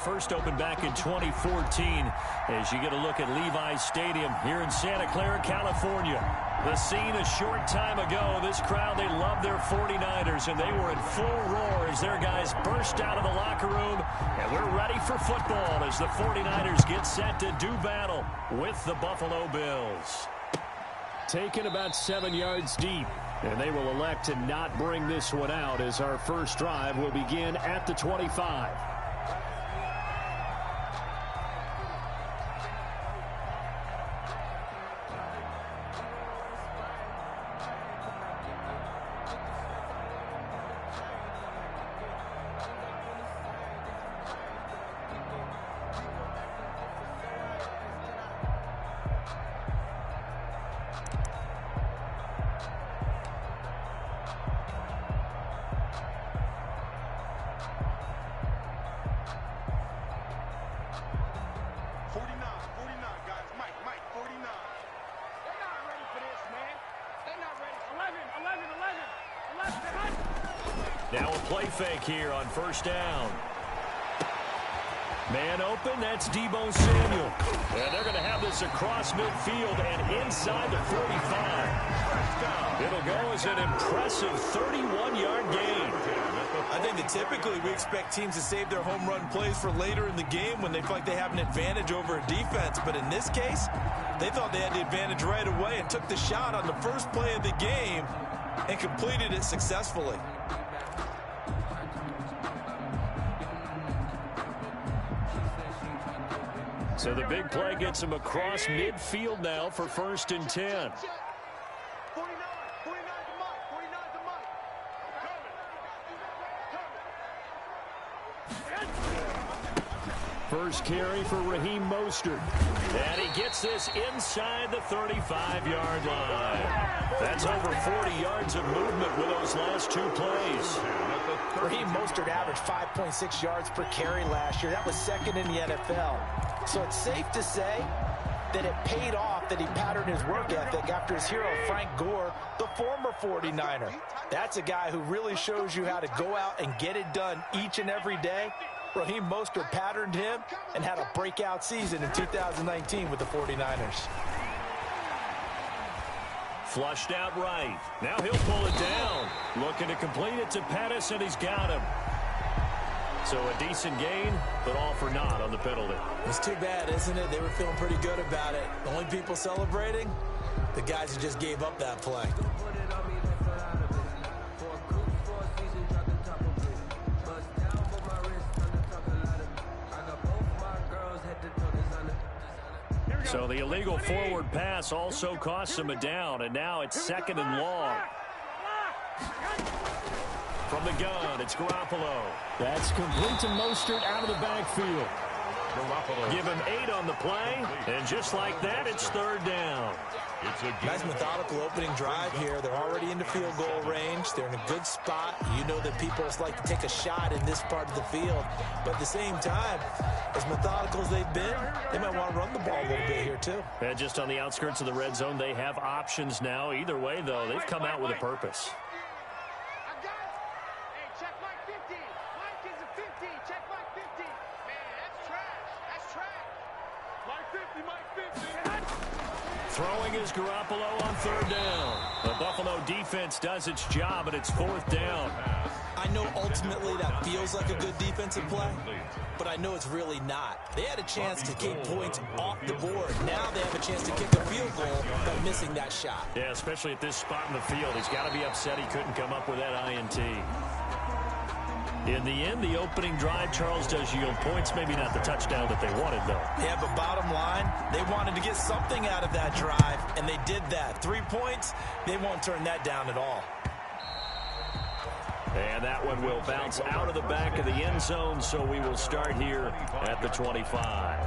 first opened back in 2014 as you get a look at Levi's Stadium here in Santa Clara, California. The scene a short time ago. This crowd, they love their 49ers, and they were in full roar as their guys burst out of the locker room. And we're ready for football as the 49ers get set to do battle with the Buffalo Bills. Taken about 7 yards deep, and they will elect to not bring this one out as our first drive will begin at the 25. Now a play fake here on first down. Man open, that's Deebo Samuel. And they're going to have this across midfield and inside the 45. It'll go as an impressive 31-yard gain. I think that typically we expect teams to save their home run plays for later in the game when they feel like they have an advantage over a defense. But in this case, they thought they had the advantage right away and took the shot on the first play of the game and completed it successfully. So the big play gets him across midfield now for 1st and 10. First carry for Raheem Mostert. And he gets this inside the 35-yard line. That's over 40 yards of movement with those last 2 plays. Raheem Mostert averaged 5.6 yards per carry last year. That was 2nd in the NFL. So it's safe to say that it paid off that he patterned his work ethic after his hero Frank Gore, the former 49er. That's a guy who really shows you how to go out and get it done each and every day. Raheem Mostert patterned him and had a breakout season in 2019 with the 49ers. Flushed out right. Now he'll pull it down. Looking to complete it to Pettis, and he's got him. So a decent gain, but all for naught on the penalty. It's too bad, isn't it? They were feeling pretty good about it. The only people celebrating, the guys who just gave up that play. So the illegal forward pass also costs him a down, and now it's 2nd and long. From the gun, it's Garoppolo. That's complete to Mostert out of the backfield. Give him 8 on the play, and just like that, it's 3rd down. Nice methodical opening drive here. They're already into field goal range. They're in a good spot. You know that people like to take a shot in this part of the field. But at the same time, as methodical as they've been, they might want to run the ball a little bit here too. And just on the outskirts of the red zone, they have options now. Either way, though, they've come out with a purpose. Throwing is Garoppolo on 3rd down. The Buffalo defense does its job, and it's 4th down. I know ultimately that feels like a good defensive play, but I know it's really not. They had a chance to get points off the board. Now they have a chance to kick a field goal by missing that shot. Yeah, especially at this spot in the field. He's got to be upset he couldn't come up with that INT. In the end, the opening drive, Charles, does yield points. Maybe not the touchdown that they wanted, though. Yeah, but bottom line, they wanted to get something out of that drive, and they did that. 3 points, they won't turn that down at all. And that one will bounce out of the back of the end zone, so we will start here at the 25.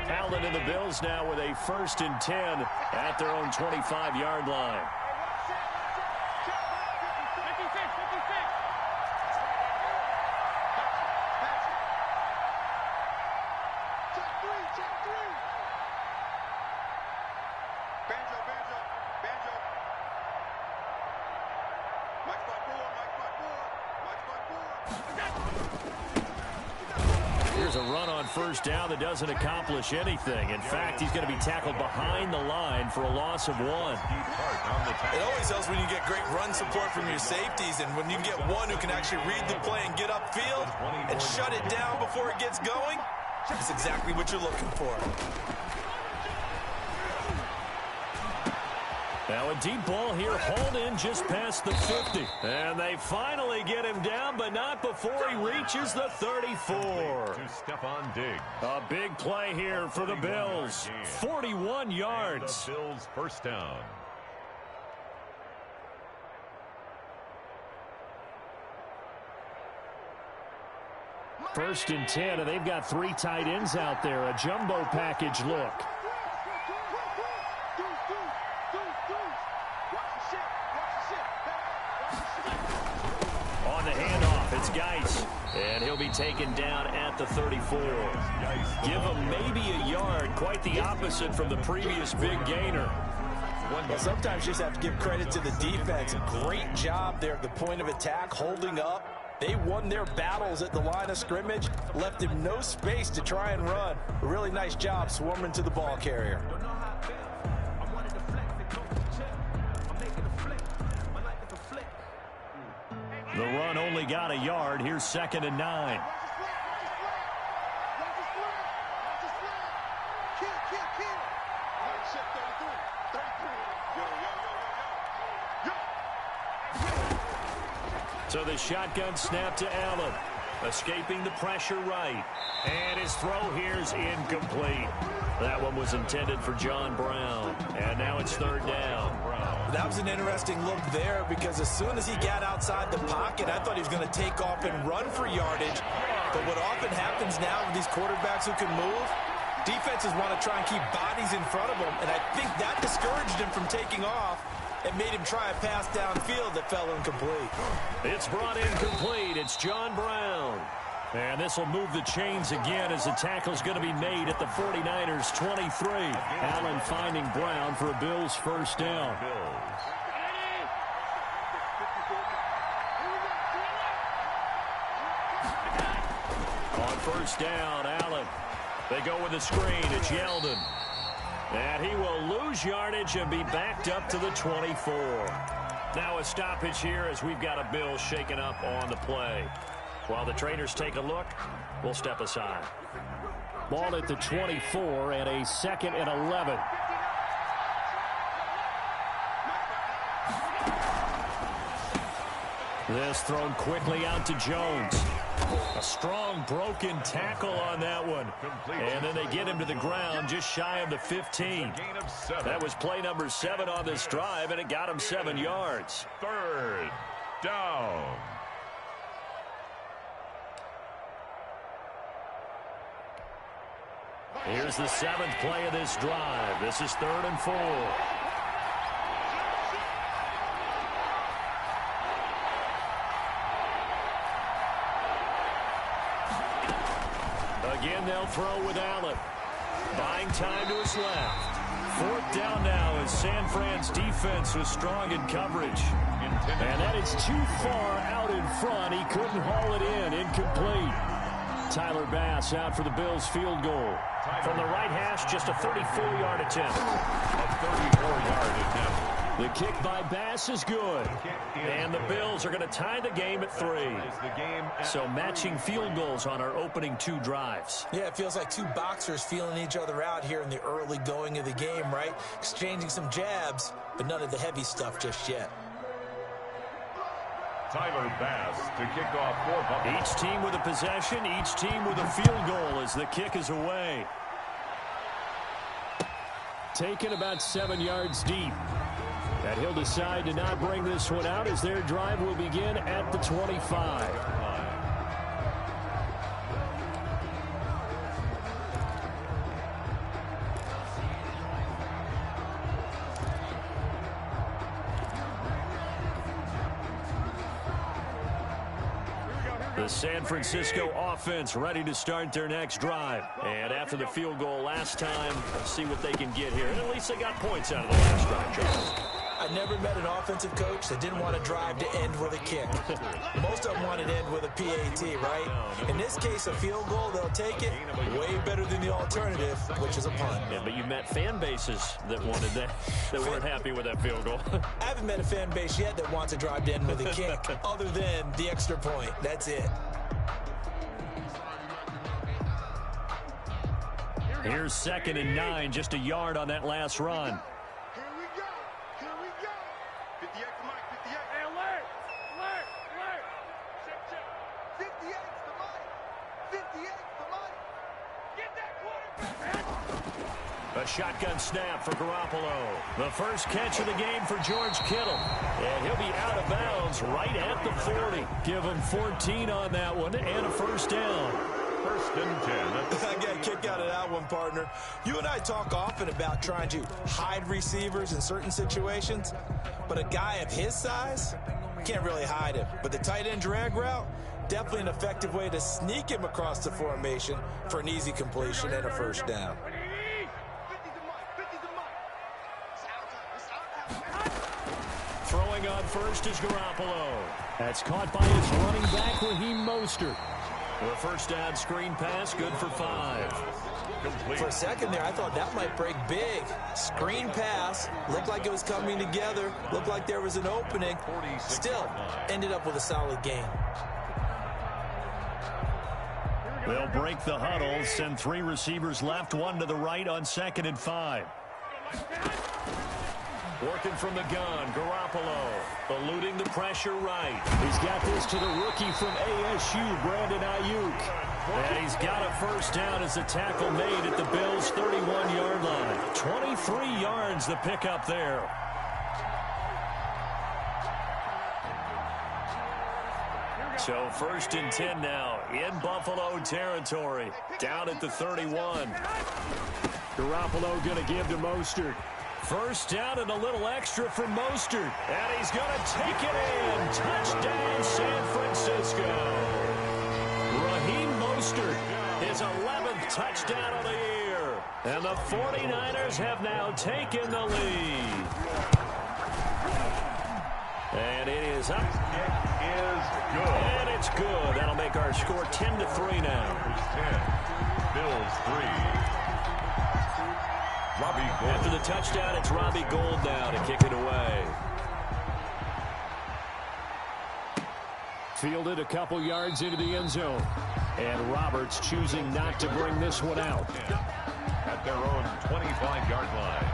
Allen and the Bills now with a 1st and 10 at their own 25-yard line. Here's a run on first down that doesn't accomplish anything. In fact, he's going to be tackled behind the line for a loss of 1. It always helps when you get great run support from your safeties, and when you get one who can actually read the play and get upfield and shut it down before it gets going, that's exactly what you're looking for. Now a deep ball here, hauled in just past the 50. And they finally get him down, but not before he reaches the 34. To Stephon Diggs. A big play here for the Bills. 41 yards. The Bills first down. First and 10, and they've got 3 tight ends out there. A jumbo package look. On the handoff, it's Geis. And he'll be taken down at the 34. Give him maybe a yard. Quite the opposite from the previous big gainer. Well, sometimes you just have to give credit to the defense. Great job there at the point of attack, holding up. They won their battles at the line of scrimmage, left him no space to try and run. A really nice job swarming to the ball carrier. The run only got a yard. Here's 2nd and 9. So the shotgun snap to Allen. Escaping the pressure right. And his throw here's incomplete. That one was intended for John Brown. And now it's 3rd down. That was an interesting look there, because as soon as he got outside the pocket, I thought he was going to take off and run for yardage. But what often happens now with these quarterbacks who can move, defenses want to try and keep bodies in front of them. And I think that discouraged him from taking off and made him try a pass downfield that fell incomplete. It's brought in complete. It's John Brown. And this will move the chains again as the tackle's going to be made at the 49ers 23. Allen finding Brown for a Bills first down. On first down, Allen. They go with the screen. It's Yeldon. And he will lose yardage and be backed up to the 24. Now a stoppage here as we've got a Bill shaken up on the play. While the trainers take a look, we'll step aside. Ball at the 24 and a 2nd and 11. This thrown quickly out to Jones. A strong broken tackle on that one. And then they get him to the ground just shy of the 15. That was play number 7 on this drive, and it got him 7 yards. 3rd down. Here's the 7th play of this drive. This is 3rd and 4. Again, they'll throw with Allen. Buying time to his left. 4th down now as San Fran's defense was strong in coverage. And that is too far out in front. He couldn't haul it in. Incomplete. Tyler Bass out for the Bills field goal. From the right hash, just a 34-yard attempt. A 34-yard attempt. The kick by Bass is good. And the Bills are going to tie the game at 3. So matching field goals on our opening 2 drives. Yeah, it feels like 2 boxers feeling each other out here in the early going of the game, right? Exchanging some jabs, but none of the heavy stuff just yet. Tyler Bass to kick off for Buffalo. Each team with a possession, each team with a field goal as the kick is away. Taken about 7 yards deep. And he'll decide to not bring this one out as their drive will begin at the 25. The San Francisco offense ready to start their next drive. And after the field goal last time, let's see what they can get here. And at least they got points out of the last drive, Charles. I never met an offensive coach that didn't want to drive to end with a kick. Most of them wanted to end with a PAT, right? In this case, a field goal, they'll take it way better than the alternative, which is a punt. Yeah, but you met fan bases that wanted that weren't happy with that field goal. I haven't met a fan base yet that wants to drive to end with a kick, other than the extra point. That's it. Here's 2nd and 9, just a yard on that last run. Here we go. Here we go. 58 to Mike. 58. Hey, alert. Check. 58 to Mike. 58 to Mike. Get that quarterback. A shotgun snap for Garoppolo. The first catch of the game for George Kittle. And he'll be out of bounds right at the 40. Give him 14 on that one and a first down. 1st and 10. I got a kick out of that one, partner. You and I talk often about trying to hide receivers in certain situations, but a guy of his size can't really hide him. But the tight end drag route, definitely an effective way to sneak him across the formation for an easy completion and a first down. 50 to Mike. It's our time. Throwing on first is Garoppolo. That's caught by his running back, Raheem Mostert. The first down screen pass, good for 5. Complete. For a second there, I thought that might break big. Screen pass, looked like it was coming together, looked like there was an opening. Still, ended up with a solid gain. They'll break the huddle, send 3 receivers left, 1 to the right on 2nd and 5. Working from the gun, Garoppolo, eluding the pressure right. He's got this to the rookie from ASU, Brandon Ayuk. And he's got a first down as the tackle made at the Bills' 31-yard line. 23 yards the pickup there. So 1st and 10 now in Buffalo territory, down at the 31. Garoppolo going to give to Mostert. First down and a little extra for Mostert. And he's going to take it in. Touchdown, San Francisco. Raheem Mostert, his 11th touchdown of the year. And the 49ers have now taken the lead. And it is up. It is good. And it's good. That'll make our score 10-3 now. 10. Bills 3. Robbie Gould. After the touchdown, it's Robbie Gould now to kick it away. Fielded a couple yards into the end zone. And Roberts choosing not to bring this one out. At their own 25-yard line.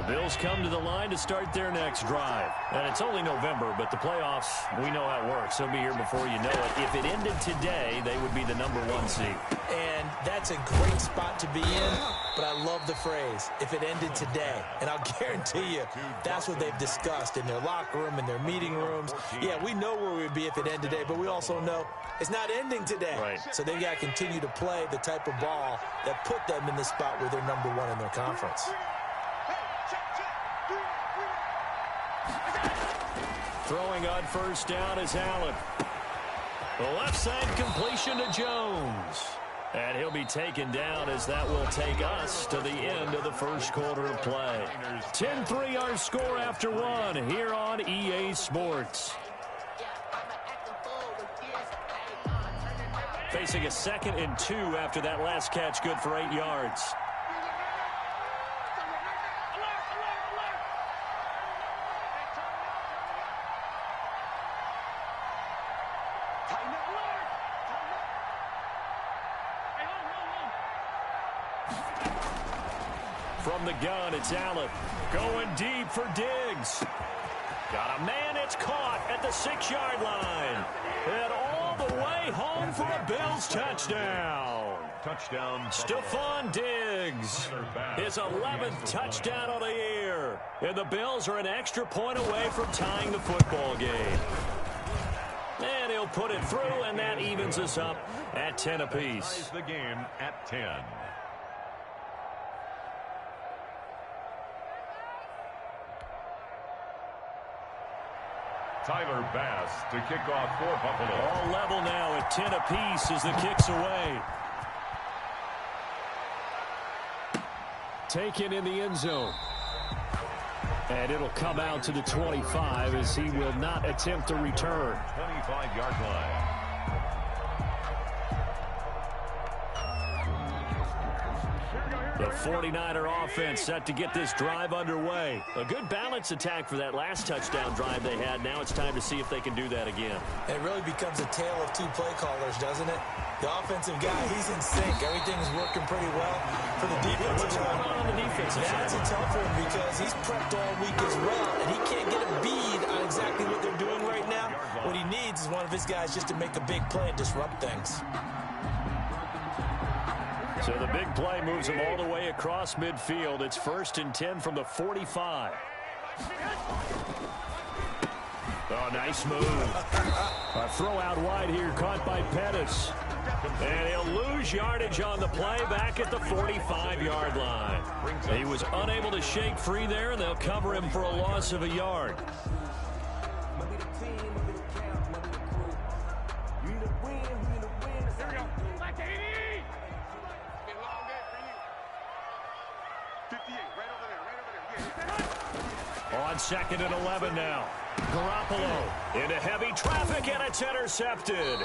Bills come to the line to start their next drive. And it's only November, but the playoffs, we know how it works. They'll be here before you know it. If it ended today, they would be the #1 seed. And that's a great spot to be in, but I love the phrase, if it ended today. And I'll guarantee you, that's what they've discussed in their locker room, in their meeting rooms. Yeah, we know where we'd be if it ended today, but we also know it's not ending today. Right. So they've got to continue to play the type of ball that put them in the spot where they're #1 in their conference. Throwing on first down is Allen. The left side completion to Jones. And he'll be taken down as that will take us to the end of the first quarter of play. 10-3 our score after 1 here on EA Sports. Facing a 2nd and 2 after that last catch, good for 8 yards. From the gun, it's Allen. Going deep for Diggs. Got a man, it's caught at the 6-yard line. And all the way home for a Bills touchdown. Touchdown. Stephon Diggs. His 11th touchdown of the year. And the Bills are an extra point away from tying the football game. And he'll put it through, and that evens us up at 10 apiece. Ties the game at 10. Tyler Bass to kick off for Buffalo. All level now at 10 apiece as the kick's away. Taken in the end zone. And it'll come out to the 25 as he will not attempt to return. 25-yard line. The 49er offense set to get this drive underway. A good balance attack for that last touchdown drive they had. Now it's time to see if they can do that again. It really becomes a tale of two play callers, doesn't it? The offensive guy, he's in sync. Everything's working pretty well for the defensive What's going on the defensive side? That's a tough one because he's prepped all week as well, and he can't get a bead on exactly what they're doing right now. What he needs is one of his guys just to make a big play and disrupt things. So the big play moves him all the way across midfield. It's 1st and 10 from the 45. Oh, nice move. A throw out wide here caught by Pettis. And he'll lose yardage on the play back at the 45-yard line. He was unable to shake free there, and they'll cover him for a loss of a yard. On 2nd and 11 now. Garoppolo into heavy traffic, and it's intercepted.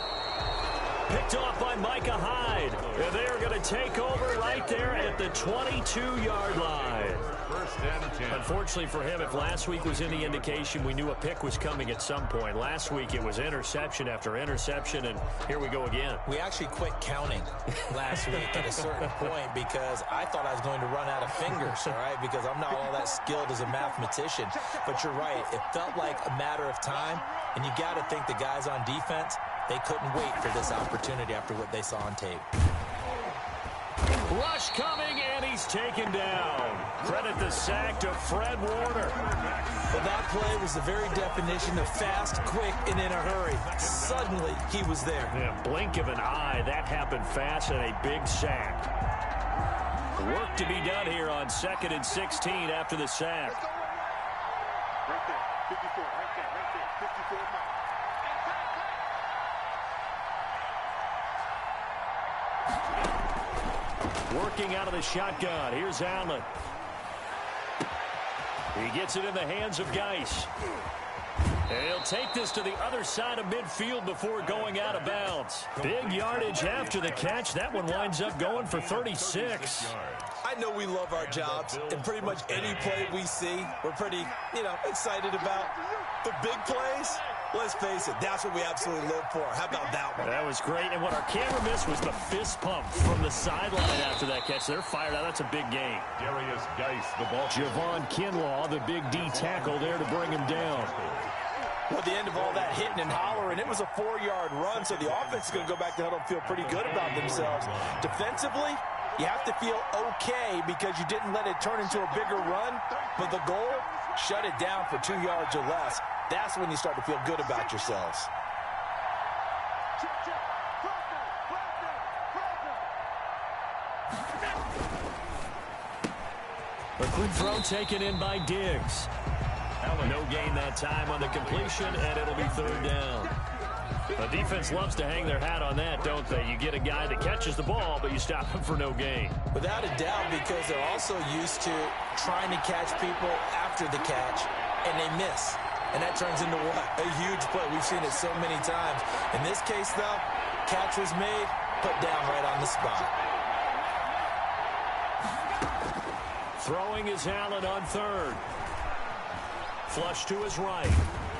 Picked off by Micah Hyde. And they are going to take over right there at the 22-yard line. 1st and 10. Unfortunately for him, if last week was any indication, we knew a pick was coming at some point. Last week it was interception after interception, and here we go again. We actually quit counting last week at a certain point because I thought I was going to run out of fingers, all right, because I'm not all that skilled as a mathematician. But you're right. It felt like a matter of time, and you got to think the guys on defense, they couldn't wait for this opportunity after what they saw on tape. Rush coming, and he's taken down. Credit the sack to Fred Warner. Well, that play was the very definition of fast, quick, and in a hurry. Suddenly, he was there. Yeah, blink of an eye. That happened fast and a big sack. Work to be done here on 2nd and 16 after the sack. Right there, 54, right there, 54. Working out of the shotgun. Here's Allen. He gets it in the hands of Geis. And he'll take this to the other side of midfield before going out of bounds. Big yardage after the catch. That one winds up going for 36. I know we love our jobs, and pretty much any play we see, we're pretty, excited about. But big plays, let's face it, that's what we absolutely live for. How about that one? That was great, and what our camera missed was the fist pump from the sideline after that catch. They're fired out. That's a big gain. Darius Geis, the ball. Javon Kinlaw, the big D tackle there to bring him down. Well, at the end of all that hitting and hollering, it was a 4-yard run, so the offense is going to go back to huddle and feel pretty good about themselves. Defensively, you have to feel okay because you didn't let it turn into a bigger run, but the goal, shut it down for 2 yards or less. That's when you start to feel good about yourselves. A quick throw taken in by Diggs. No gain that time on the completion, and it'll be 3rd down. The defense loves to hang their hat on that, don't they? You get a guy that catches the ball, but you stop him for no gain. Without a doubt, because they're also used to trying to catch people after the catch, and they miss. And that turns into what? A huge play. We've seen it so many times. In this case, though, catch was made, put down right on the spot. Throwing is Allen on 3rd. Flush to his right.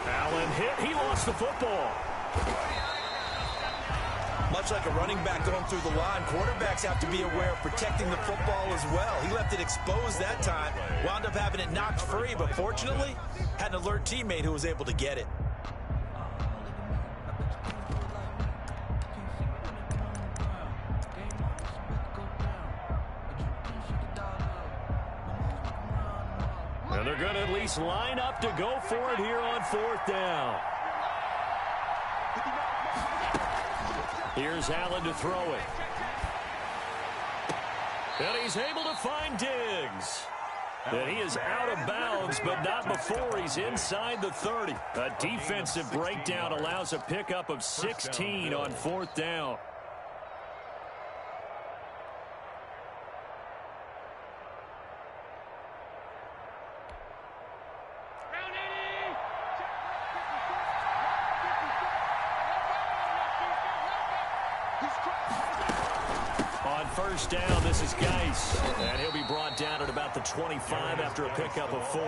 Allen hit. He lost the football. Much like a running back going through the line, quarterbacks have to be aware of protecting the football as well. He left it exposed that time, wound up having it knocked free, but fortunately, had an alert teammate who was able to get it. And they're going to at least line up to go for it here on 4th down. Here's Allen to throw it. And he's able to find Diggs. And he is out of bounds, but not before he's inside the 30. A defensive breakdown allows a pickup of 16 on 4th down. On 1st down, this is Geis, and he'll be brought down at about the 25 after a pickup of 4.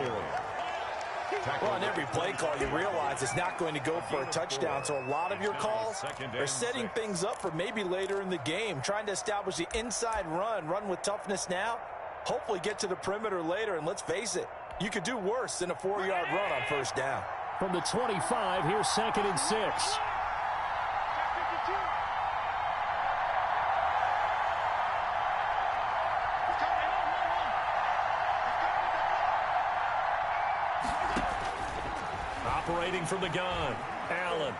Well, on every play call, you realize it's not going to go for a touchdown, so a lot of your calls are setting things up for maybe later in the game, trying to establish the inside run with toughness now, hopefully get to the perimeter later, and let's face it, you could do worse than a 4-yard run on 1st down. From the 25, here's 2nd and 6. Operating from the gun, Allen.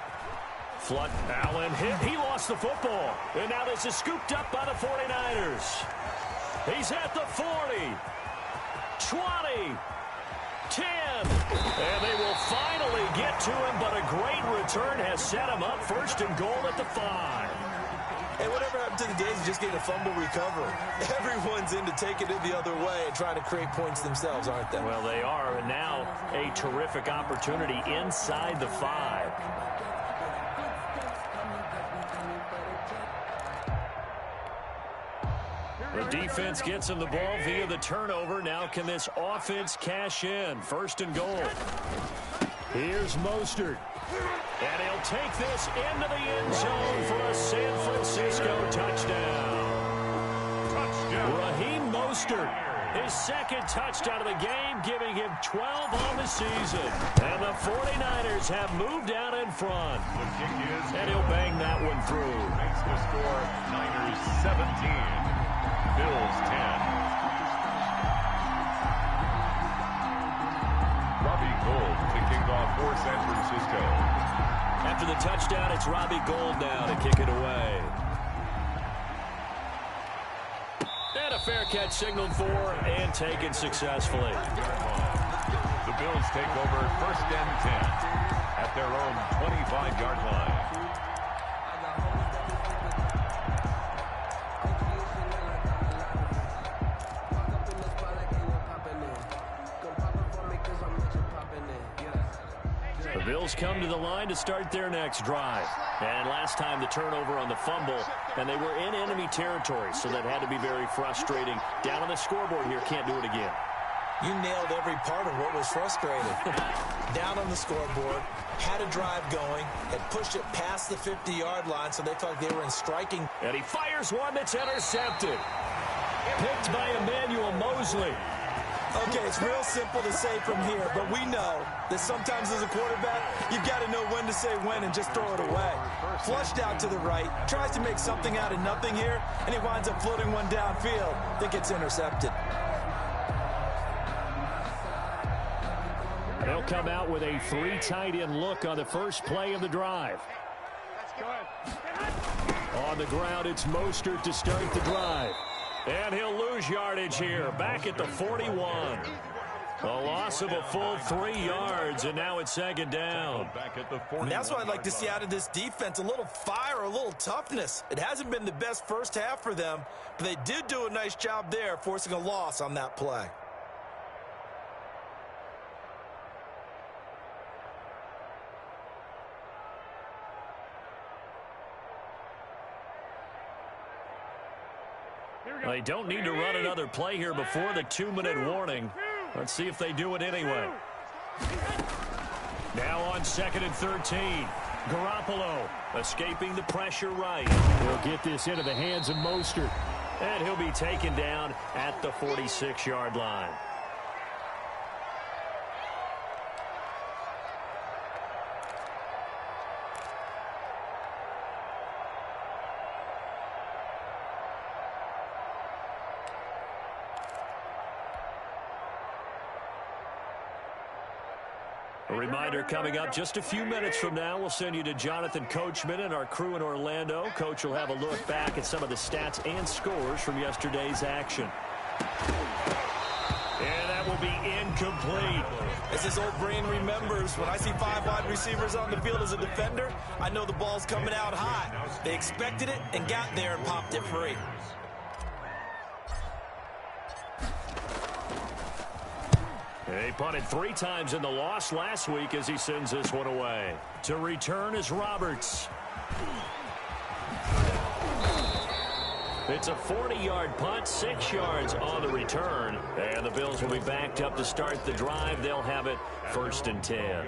Allen hit. He lost the football. And now this is scooped up by the 49ers. He's at the 40. 20. 10. And they will finally get to him, but a great return has set him up 1st and goal at the 5. Hey, whatever happened to the days of just getting a fumble recovery? Everyone's into taking it the other way and trying to create points themselves, aren't they? Well, they are, and now a terrific opportunity inside the 5. The defense gets him the ball via the turnover. Now can this offense cash in? 1st and goal. Here's Mostert. And he'll take this into the end zone for a San Francisco touchdown. Raheem Mostert, his 2nd touchdown of the game, giving him 12 on the season. And the 49ers have moved out in front. And he'll bang that one through. Makes the score Niners 17, Bills 10. Robbie Gould to kick off for San Francisco. After the touchdown, it's Robbie Gould now to kick it away. And a fair catch signaled for and taken successfully. The Bills take over 1st and 10 at their own 25-yard line. The Bills come to the line to start their next drive. And last time the turnover on the fumble, and they were in enemy territory, so that had to be very frustrating. Down on the scoreboard here, can't do it again. You nailed every part of what was frustrating. Down on the scoreboard, had a drive going, had pushed it past the 50-yard line, so they felt like they were in striking. And he fires one that's intercepted. Picked by Emmanuel Mosley. Okay, it's real simple to say from here, but we know that sometimes as a quarterback, you've got to know when to say when and just throw it away. Flushed out to the right, tries to make something out of nothing here, and he winds up floating one downfield that gets intercepted. They'll come out with a 3 tight end look on the first play of the drive. On the ground, it's Mostert to start the drive. And he'll lose yardage here, back at the 41. A loss of a full 3 yards, and now it's 2nd down. And that's what I'd like to see out of this defense, a little fire, a little toughness. It hasn't been the best first half for them, but they did do a nice job there, forcing a loss on that play. They don't need to run another play here before the 2-minute warning. Let's see if they do it anyway. Now on 2nd and 13. Garoppolo escaping the pressure right. He'll get this into the hands of Mostert. And he'll be taken down at the 46-yard line. A reminder coming up just a few minutes from now, we'll send you to Jonathan Coachman and our crew in Orlando. Coach will have a look back at some of the stats and scores from yesterday's action. And that will be incomplete. As his old brain remembers, when I see 5 wide receivers on the field as a defender, I know the ball's coming out hot. They expected it and got there and popped it free. He punted 3 times in the loss last week as he sends this one away. To return is Roberts. It's a 40-yard punt, 6 yards on the return. And the Bills will be backed up to start the drive. They'll have it 1st and 10.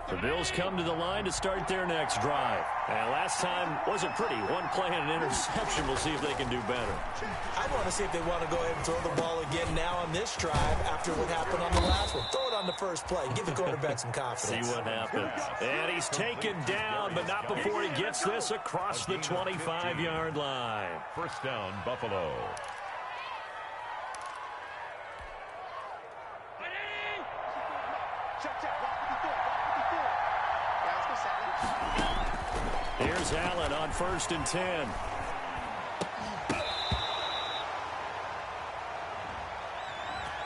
The Bills come to the line to start their next drive. And last time wasn't pretty. 1 play and an interception. We'll see if they can do better. I want to see if they want to go ahead and throw the ball again now on this drive after what happened on the last one. Throw it on the first play. Give the quarterback some confidence. See what happens. And he's taken down, but not before he gets this across the 25-yard line. First down, Buffalo. Here's Allen on 1st and 10.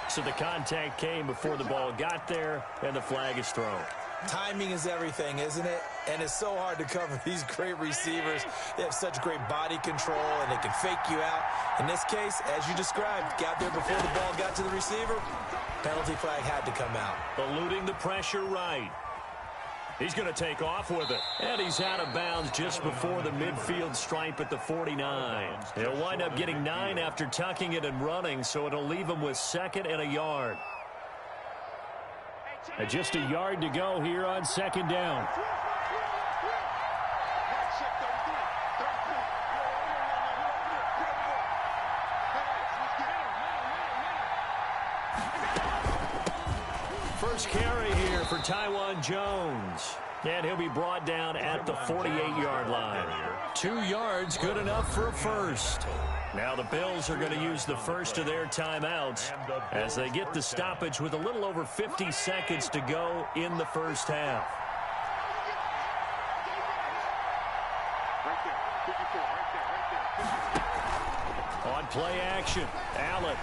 So the contact came before the ball got there, and the flag is thrown. Timing is everything, isn't it? And it's so hard to cover these great receivers. They have such great body control, and they can fake you out. In this case, as you described, got there before the ball got to the receiver. Penalty flag had to come out. Eluding the pressure right. He's going to take off with it. And he's out of bounds just before the midfield stripe at the 49. He'll wind up getting 9 after tucking it and running, so it'll leave him with 2nd and a yard. And just a yard to go here on 2nd down. First carry here for Taiwan Jones. And he'll be brought down at the 48-yard line. 2 yards, good enough for a first. Now the Bills are going to use the first of their timeouts as they get the stoppage with a little over 50 seconds to go in the first half. On play action, Allen.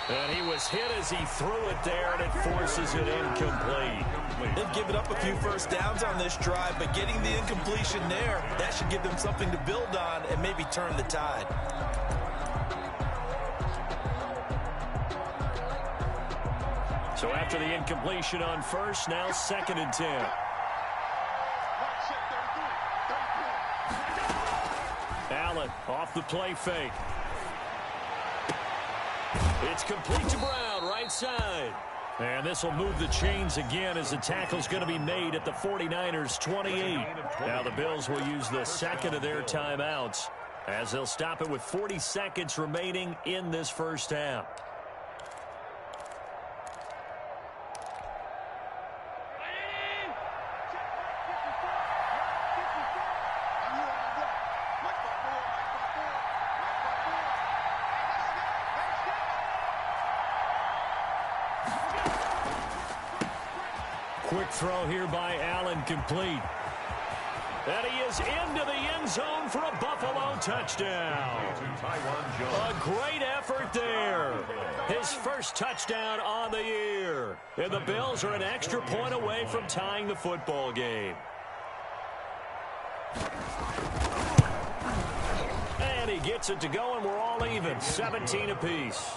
And he was hit as he threw it there, and it forces it incomplete. They've given up a few first downs on this drive, but getting the incompletion there, that should give them something to build on and maybe turn the tide. So after the incompletion on first, now 2nd and 10. Allen off the play fake. It's complete to Brown, right side. And this will move the chains again as the tackle's going to be made at the 49ers' 28. Now the Bills will use the 2nd of their timeouts as they'll stop it with 40 seconds remaining in this first half. Quick throw here by Allen, complete. And he is into the end zone for a Buffalo touchdown. A great effort there. His first touchdown on the year. And the Bills are an extra point away from tying the football game. And he gets it to go, and we're all even. 17 apiece.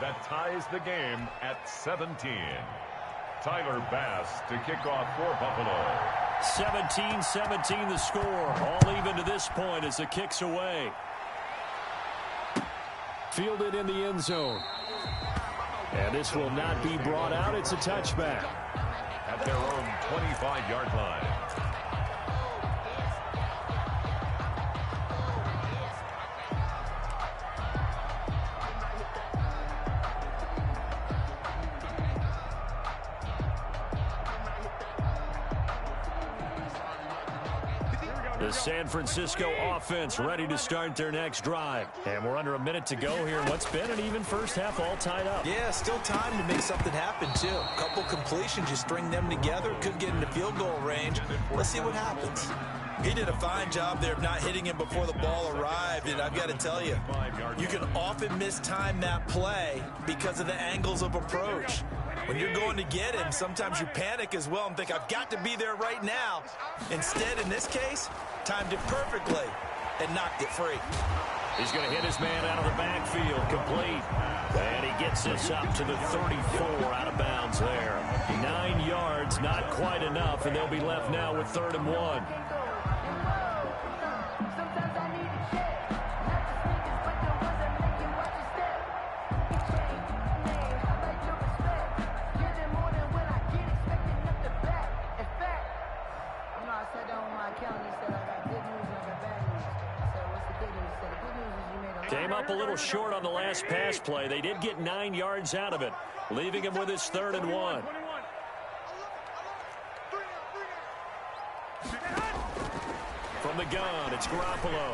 That ties the game at 17. Tyler Bass to kick off for Buffalo. 17-17 the score. All even to this point as the kick's away. Fielded in the end zone. And this will not be brought out. It's a touchback. At their own 25-yard line. The San Francisco offense ready to start their next drive. And we're under a minute to go here in what's been an even first half, all tied up. Yeah, still time to make something happen, too. A couple completions, you string them together, could get into field goal range. Let's see what happens. He did a fine job there of not hitting him before the ball arrived, and I've got to tell you, you can often mistime that play because of the angles of approach. When you're going to get him, sometimes you panic as well and think, I've got to be there right now. Instead, in this case, timed it perfectly and knocked it free. He's going to hit his man out of the backfield, complete. And he gets this up to the 34 out of bounds there. 9 yards, not quite enough, and they'll be left now with 3rd and 1. Came up a little short on the last pass play. They did get 9 yards out of it, leaving him with his 3rd and 1. From the gun, it's Garoppolo.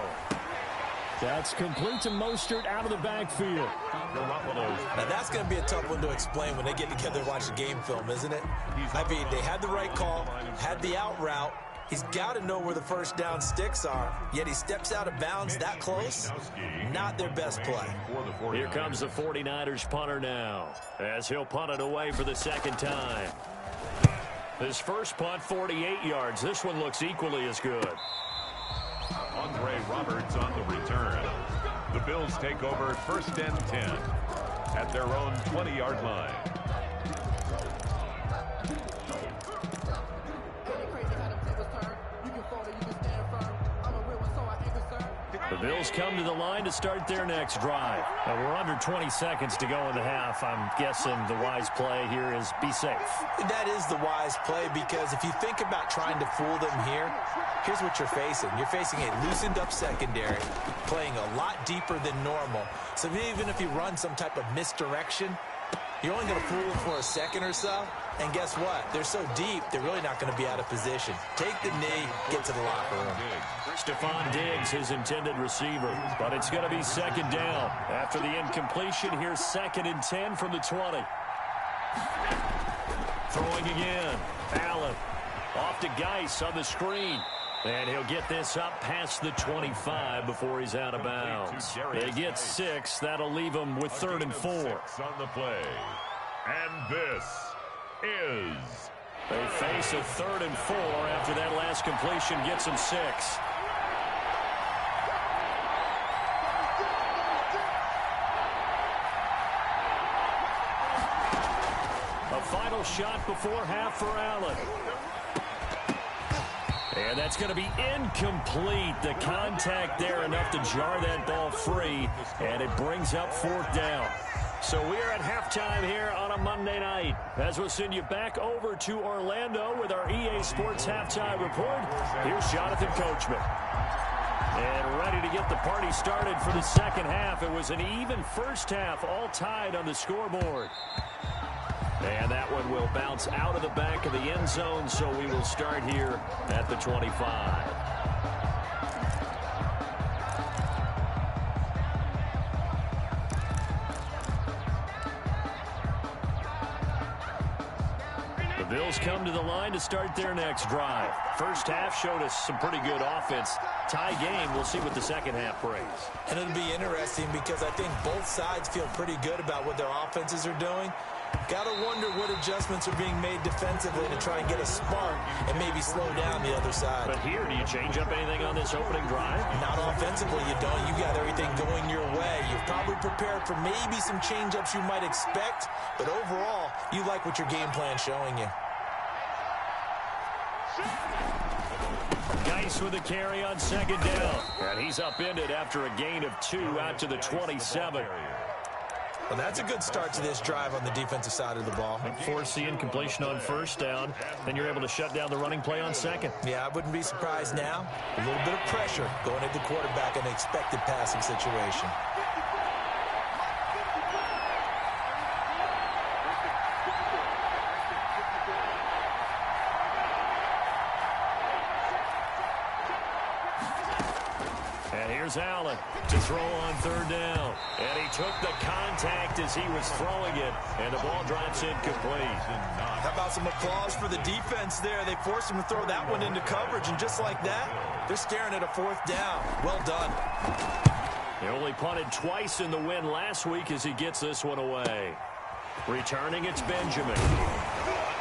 That's complete to Mostert out of the backfield. Now that's going to be a tough one to explain when they get together and watch the game film, isn't it? I mean, they had the right call, had the out route. He's got to know where the first down sticks are, yet he steps out of bounds that close. Not their best play. Here comes the 49ers punter now, as he'll punt it away for the 2nd time. His first punt, 48 yards. This one looks equally as good. Andre Roberts on the return. The Bills take over 1st and 10 at their own 20-yard line. The Bills come to the line to start their next drive. We're under 20 seconds to go in the half. I'm guessing the wise play here is be safe. That is the wise play, because if you think about trying to fool them here, here's what you're facing. You're facing a loosened up secondary, playing a lot deeper than normal. So even if you run some type of misdirection, you're only going to fool them for a second or so. And guess what? They're so deep, they're really not going to be out of position. Take the knee, get to the locker room. Stephon Diggs, his intended receiver. But it's going to be 2nd down. After the incompletion, here's 2nd and 10 from the 20. Throwing again. Allen. Off to Geis on the screen. And he'll get this up past the 25 before he's out of bounds. They get 6. That'll leave him with 3rd and 4. On the play. And this is... They face a 3rd and 4 after that last completion gets them 6. A final shot before half for Allen. And that's going to be incomplete. The contact there enough to jar that ball free, and it brings up 4th down. So we're at halftime here on a Monday night, as we'll send you back over to Orlando with our EA Sports Halftime Report. Here's Jonathan Coachman. And ready to get the party started for the 2nd half. It was an even first half, all tied on the scoreboard. And that one will bounce out of the back of the end zone, so we will start here at the 25. The Bills come to the line to start their next drive. First half showed us some pretty good offense. Tie game, we'll see what the 2nd half brings. And it'll be interesting because I think both sides feel pretty good about what their offenses are doing. Got to wonder what adjustments are being made defensively to try and get a spark and maybe slow down the other side. But here, do you change up anything on this opening drive? Not offensively, you don't. You got everything going your way. You've probably prepared for maybe some change-ups you might expect, but overall, you like what your game plan's showing you. Geis with a carry on 2nd down. And he's upended after a gain of 2 out to the 27. Well, that's a good start to this drive on the defensive side of the ball. Force the incompletion on 1st down, then you're able to shut down the running play on 2nd. Yeah, I wouldn't be surprised now. A little bit of pressure going at the quarterback in an expected passing situation. Here's Allen to throw on third down. And he took the contact as he was throwing it, and the ball drops incomplete. How about some applause for the defense there? They forced him to throw that one into coverage, and just like that, they're staring at a fourth down. Well done. He only punted twice in the win last week as he gets this one away. Returning, it's Benjamin.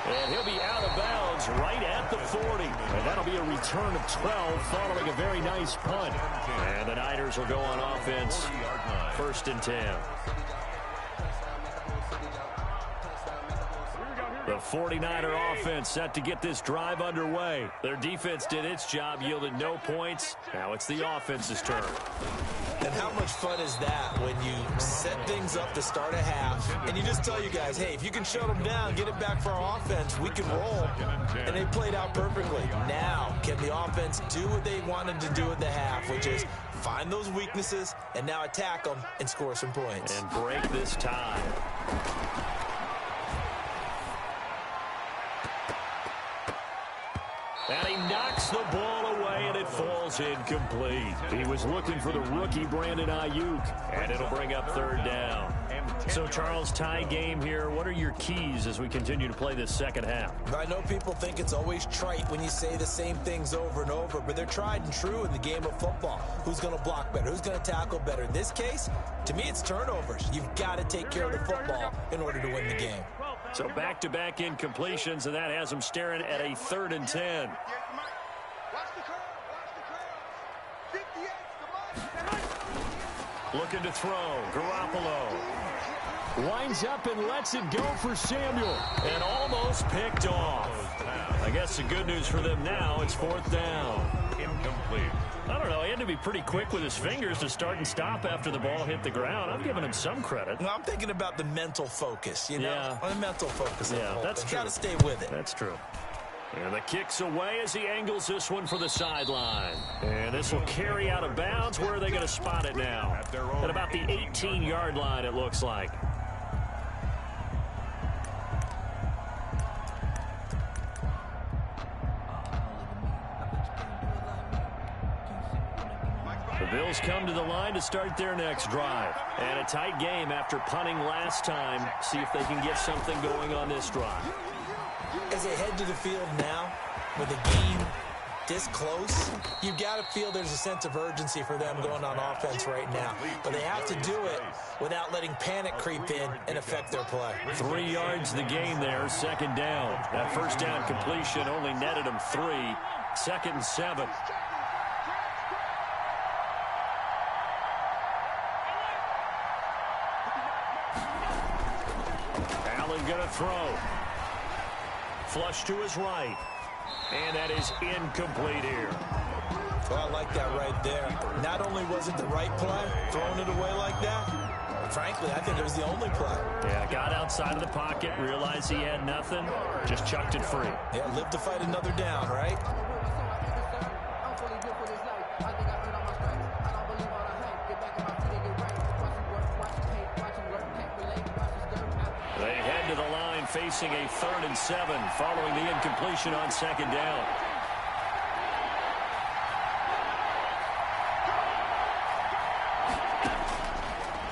And he'll be out of bounds right at the 40. And that'll be a return of 12 following a very nice punt. And the Niners will go on offense. 1st and 10. The 49er offense set to get this drive underway. Their defense did its job, yielded no points. Now it's the offense's turn. And how much fun is that when you set things up to start a half and you just tell you guys, hey, if you can shut them down, get it back for our offense, we can roll. And they played out perfectly. Now, can the offense do what they wanted to do at the half, which is find those weaknesses and now attack them and score some points. And break this tie. And he knocks the ball away, and it falls incomplete. He was looking for the rookie Brandon Ayuk, and it'll bring up 3rd down. So, Charles, tie game here. What are your keys as we continue to play this second half? I know people think it's always trite when you say the same things over and over, but they're tried and true in the game of football. Who's going to block better? Who's going to tackle better? In this case, to me, it's turnovers. You've got to take care of the football in order to win the game. So back-to-back incompletions, and that has them staring at a 3rd and 10. Looking to throw. Garoppolo winds up and lets it go for Samuel. And almost picked off. I guess the good news for them now, it's 4th down. Incomplete. I don't know. He had to be pretty quick with his fingers to start and stop after the ball hit the ground. I'm giving him some credit. Well, I'm thinking about the mental focus, you know? Yeah. The mental focus. Yeah, that's true. Got to stay with it. That's true. And the kick's away as he angles this one for the sideline. And this will carry out of bounds. Where are they going to spot it now? At about the 18-yard line, it looks like. The Bills come to the line to start their next drive. And a tight game after punting last time. See if they can get something going on this drive. As they head to the field now, with a game this close, you've got to feel there's a sense of urgency for them going on offense right now. But they have to do it without letting panic creep in and affect their play. 3 yards the gain there, 2nd down. That 1st down completion only netted them 3. 2nd and 7. Allen gonna throw. Flush to his right. And that is incomplete here. Well, I like that right there. Not only was it the right play, throwing it away like that, but frankly, I think it was the only play. Yeah, got outside of the pocket, realized he had nothing, just chucked it free. Yeah, live to fight another down, right? They head to the line facing a 3rd and 7 following the incompletion on 2nd down.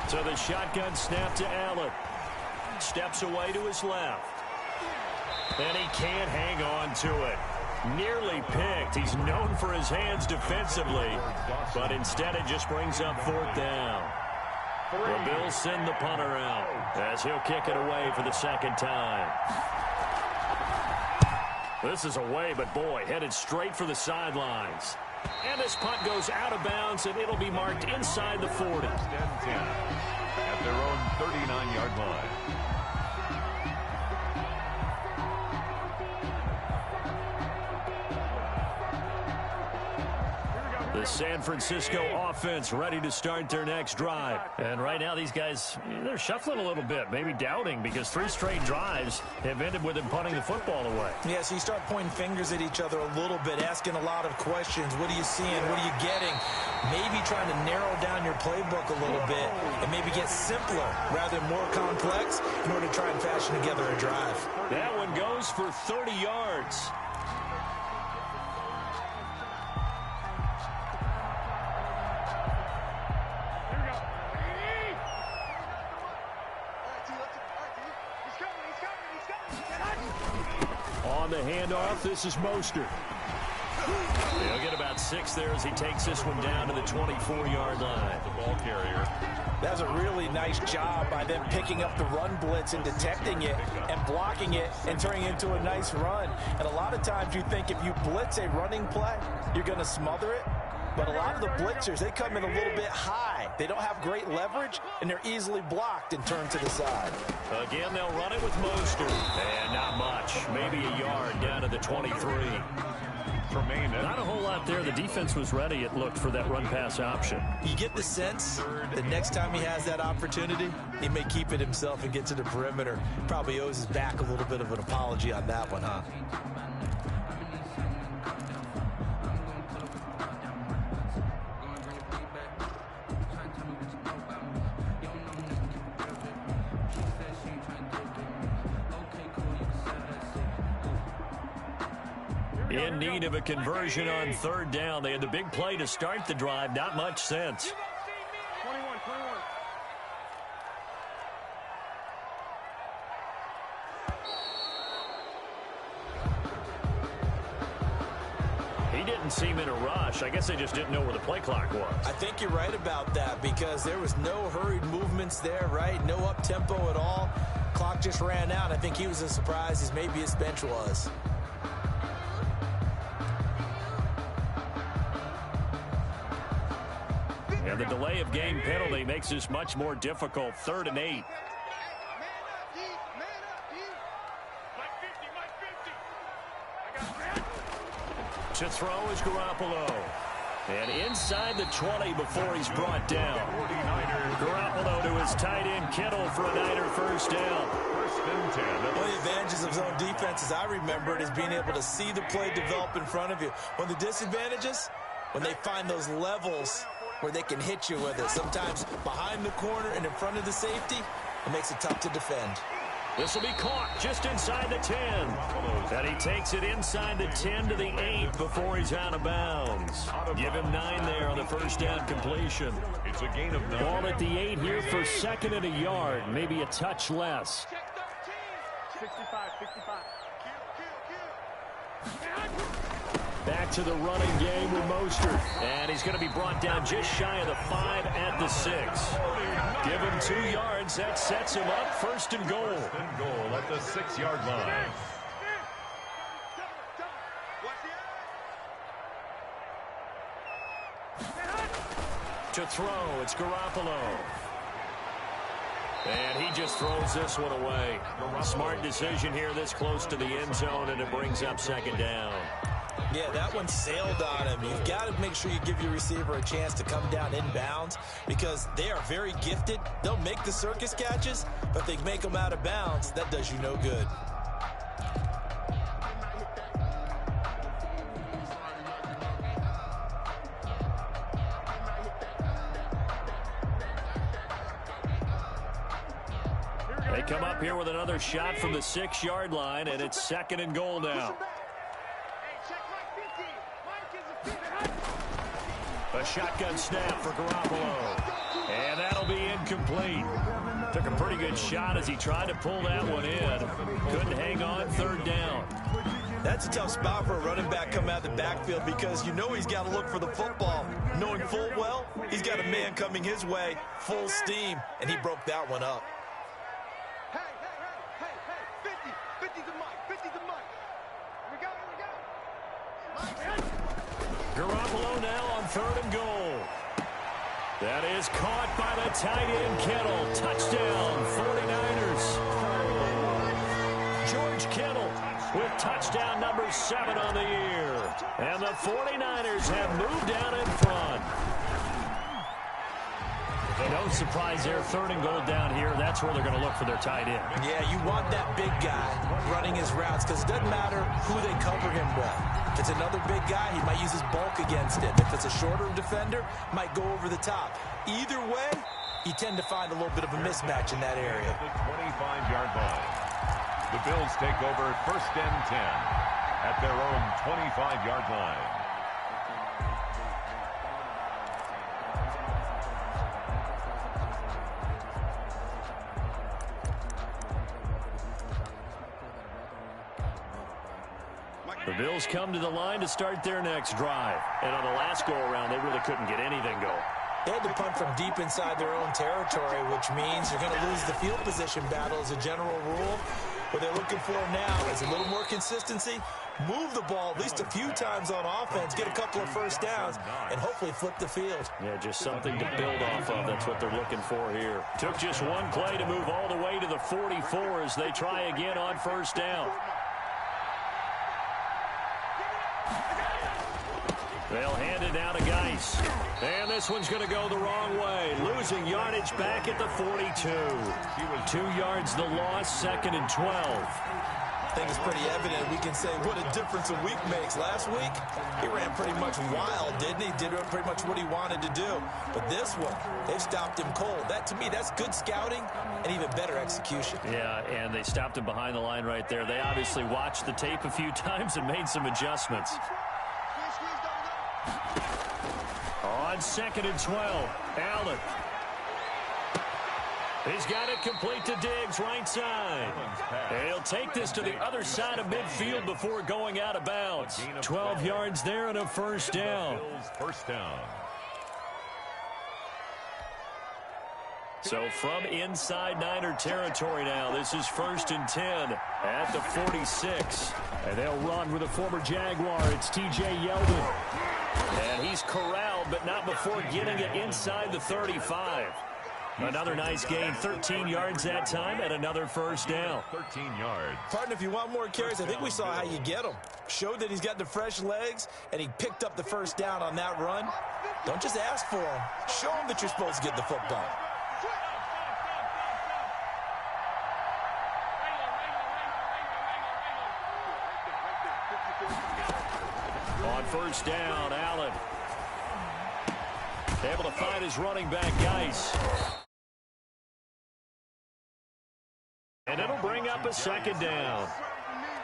So the shotgun snap to Allen. Steps away to his left. And he can't hang on to it. Nearly picked. He's known for his hands defensively, but instead it just brings up 4th down. The Bills send the punter out as he'll kick it away for the 2nd time. This is away, but boy, headed straight for the sidelines. And this punt goes out of bounds, and it'll be marked inside the 40. 10 at their own 39-yard line. The San Francisco offense ready to start their next drive. And right now these guys, they're shuffling a little bit, maybe doubting, because 3 straight drives have ended with them punting the football away. Yeah, so you start pointing fingers at each other a little bit, asking a lot of questions. What are you seeing? What are you getting? Maybe trying to narrow down your playbook a little bit and maybe get simpler rather than more complex in order to try and fashion together a drive. That one goes for 30 yards. on the handoff. This is Mostert. He'll get about 6 there as he takes this one down to the 24-yard line. The ball carrier. That's a really nice job by them picking up the run blitz and detecting it and blocking it and turning it into a nice run. And a lot of times you think if you blitz a running play, you're going to smother it. But a lot of the blitzers, they come in a little bit high. They don't have great leverage, and they're easily blocked and turned to the side. Again, they'll run it with Mostert. And not much. Maybe a yard down to the 23. Not a whole lot there. The defense was ready, it looked, for that run-pass option. You get the sense that next time he has that opportunity, he may keep it himself and get to the perimeter. Probably owes his back a little bit of an apology on that one, huh? In need of a conversion on 3rd down. They had the big play to start the drive. Not much sense. 21. He didn't seem in a rush. I guess they just didn't know where the play clock was. I think you're right about that because there was no hurried movements there, right? No up-tempo at all. Clock just ran out. I think he was as surprised as maybe his bench was. And the delay of game penalty makes this much more difficult. 3rd and 8. Man up, D. Mike 50. To throw is Garoppolo. And inside the 20 before he's brought down. Garoppolo to his tight end Kittle for a Niner first down. First and 10. One of the advantages of zone defense, as I remember it, is being able to see the play develop in front of you. One of the disadvantages, when they find those levels where they can hit you with it. Sometimes behind the corner and in front of the safety, it makes it tough to defend. This will be caught just inside the 10. And he takes it inside the 10 to the 8 before he's out of bounds. Give him 9 there on the first down completion. It's a gain of 9. Ball at the 8 here for 2nd and a yard. Maybe a touch less. Check 13. 65. Back to the running game with Mostert. And he's going to be brought down just shy of the 5 at the 6. Give him 2 yards. That sets him up 1st and goal. First and goal at the 6-yard line. To throw, it's Garoppolo. And he just throws this one away. Smart decision here this close to the end zone, and it brings up 2nd down. Yeah, that one sailed on him. You've got to make sure you give your receiver a chance to come down inbounds because they are very gifted. They'll make the circus catches, but they make them out of bounds. That does you no good. They come up here with another shot from the 6-yard line, and it's 2nd and goal now. A shotgun snap for Garoppolo. And that'll be incomplete. Took a pretty good shot as he tried to pull that one in. Couldn't hang on 3rd down. That's a tough spot for a running back coming out of the backfield because you know he's got to look for the football. Knowing full well, he's got a man coming his way, full steam, and he broke that one up. Hey, 50 to Mike. Here we go. Garoppolo now on 3rd and goal. That is caught by the tight end Kittle. Touchdown, 49ers. George Kittle with touchdown number 7 on the year. And the 49ers have moved down in front. No surprise there, 3rd and goal down here. That's where they're going to look for their tight end. Yeah, you want that big guy running his routes because it doesn't matter who they cover him with. If it's another big guy, he might use his bulk against him. If it's a shorter defender, might go over the top. Either way, you tend to find a little bit of a mismatch in that area. The 25-yard line. The Bills take over 1st and 10 at their own 25-yard line. The Bills come to the line to start their next drive. And on the last go-around, they really couldn't get anything going. They had to punt from deep inside their own territory, which means you're going to lose the field position battle as a general rule. What they're looking for now is a little more consistency, move the ball at least a few times on offense, get a couple of first downs, and hopefully flip the field. Yeah, just something to build off of. That's what they're looking for here. Took just one play to move all the way to the 44 as they try again on first down. They'll hand it now to Geis. And this one's going to go the wrong way. Losing yardage back at the 42. 2 yards the loss, 2nd and 12. I think it's pretty evident. We can say what a difference a week makes. Last week, he ran pretty much wild, didn't he? Did pretty much what he wanted to do. But this one, they've stopped him cold. That, to me, that's good scouting and even better execution. Yeah, and they stopped him behind the line right there. They obviously watched the tape a few times and made some adjustments. On 2nd and 12, Allen. He's got it complete to Diggs, right side. He'll take this to the other side of midfield before going out of bounds. 12 yards there and a first down. First down. So from inside Niner territory now, this is 1st and 10 at the 46. And they'll run with a former Jaguar. It's T.J. Yeldon. And he's corralled, but not before getting it inside the 35. Another nice gain, 13 yards that time, and another first down. 13 yards. Pardon, if you want more carries, I think we saw how you get them. Showed that he's got the fresh legs, and he picked up the first down on that run. Don't just ask for him. Show him that you're supposed to get the football. On first down, Allen. Able to find his running back, Geis. And it'll bring up a 2nd down.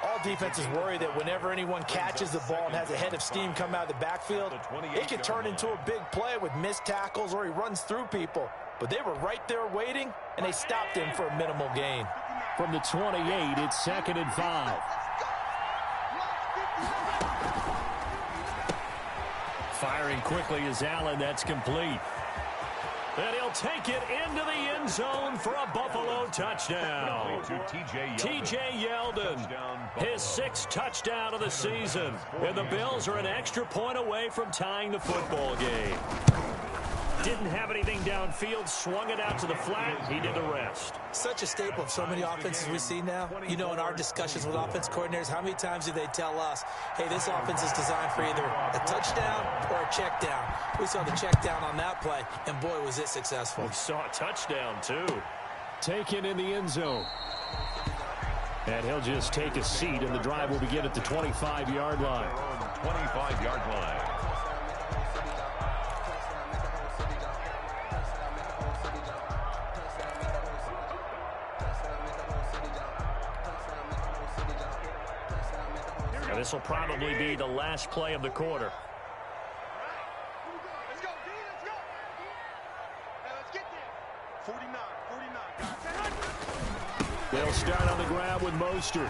All defenses worry that whenever anyone catches the ball and has a head of steam come out of the backfield, it can turn into a big play with missed tackles or he runs through people. But they were right there waiting, and they stopped him for a minimal gain. From the 28, it's 2nd and 5. Firing quickly is Allen. That's complete. And he'll take it into the end zone for a Buffalo touchdown. T.J. Yeldon, his 6th touchdown of the season. And the Bills are an extra point away from tying the football game. Didn't have anything downfield, swung it out to the flat. He did the rest. Such a staple of so many offenses we see now. You know, in our discussions with offense coordinators, how many times do they tell us, hey, this offense is designed for either a touchdown or a check down. We saw the check down on that play, and boy, was it successful. We saw a touchdown, too. Taken in the end zone. And he'll just take a seat, and the drive will begin at the 25-yard line. 25-yard line. This will probably be the last play of the quarter. Let's go, D, let's go. Now let's get there. 49, They'll start on the grab with Mostert.